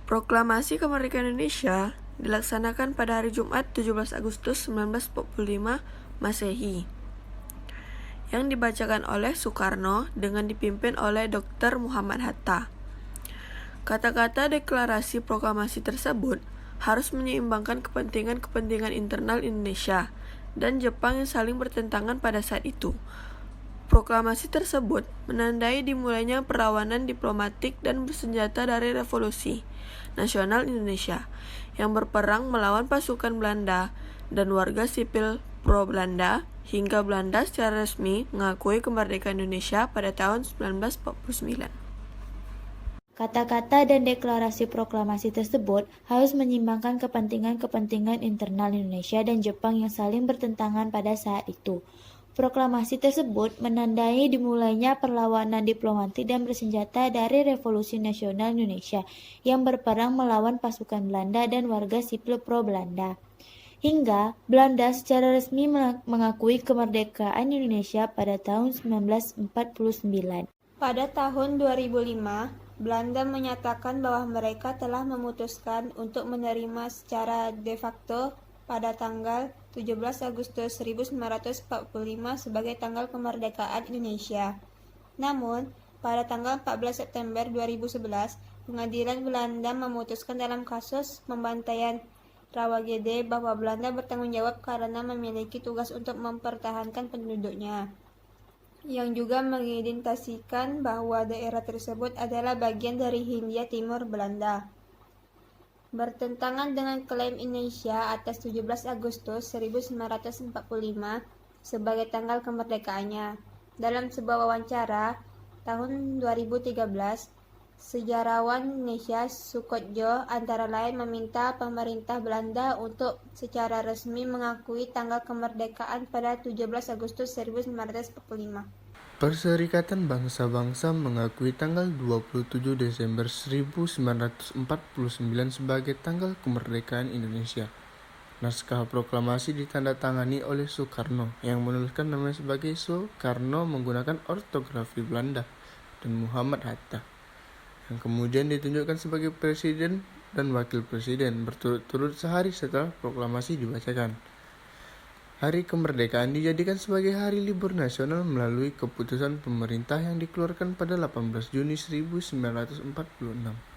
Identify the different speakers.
Speaker 1: Proklamasi Kemerdekaan Indonesia dilaksanakan pada hari Jumat 17 Agustus 1945 Masehi, yang dibacakan oleh Soekarno dengan dipimpin oleh Dr. Muhammad Hatta. Kata-kata deklarasi proklamasi tersebut harus menyeimbangkan kepentingan-kepentingan internal Indonesia dan Jepang yang saling bertentangan pada saat itu. Proklamasi tersebut menandai dimulainya perlawanan diplomatik dan bersenjata dari Revolusi Nasional Indonesia yang berperang melawan pasukan Belanda dan warga sipil pro-Belanda hingga Belanda secara resmi mengakui kemerdekaan Indonesia pada tahun 1949.
Speaker 2: Kata-kata dan deklarasi proklamasi tersebut harus menyeimbangkan kepentingan-kepentingan internal Indonesia dan Jepang yang saling bertentangan pada saat itu. Proklamasi tersebut menandai dimulainya perlawanan diplomatik dan bersenjata dari Revolusi Nasional Indonesia yang berperang melawan pasukan Belanda dan warga sipil pro-Belanda. Hingga Belanda secara resmi mengakui kemerdekaan Indonesia pada tahun 1949.
Speaker 3: Pada tahun 2005, Belanda menyatakan bahwa mereka telah memutuskan untuk menerima secara de facto pada tanggal 17 Agustus 1945 sebagai tanggal kemerdekaan Indonesia. Namun, pada tanggal 14 September 2011, pengadilan Belanda memutuskan dalam kasus pembantaian Rawagede bahwa Belanda bertanggung jawab karena memiliki tugas untuk mempertahankan penduduknya, yang juga mengidentifikasikan bahwa daerah tersebut adalah bagian dari Hindia Timur Belanda. Bertentangan dengan klaim Indonesia atas 17 Agustus 1945 sebagai tanggal kemerdekaannya. Dalam sebuah wawancara tahun 2013, sejarawan Indonesia Soekotjo antara lain meminta pemerintah Belanda untuk secara resmi mengakui tanggal kemerdekaan pada 17 Agustus 1945.
Speaker 4: Perserikatan Bangsa-Bangsa mengakui tanggal 27 Desember 1949 sebagai tanggal kemerdekaan Indonesia. Naskah proklamasi ditandatangani oleh Soekarno yang menuliskan namanya sebagai Soekarno menggunakan ortografi Belanda dan Muhammad Hatta, yang kemudian ditunjukkan sebagai presiden dan wakil presiden berturut-turut sehari setelah proklamasi dibacakan. Hari kemerdekaan dijadikan sebagai hari libur nasional melalui keputusan pemerintah yang dikeluarkan pada 18 Juni 1946.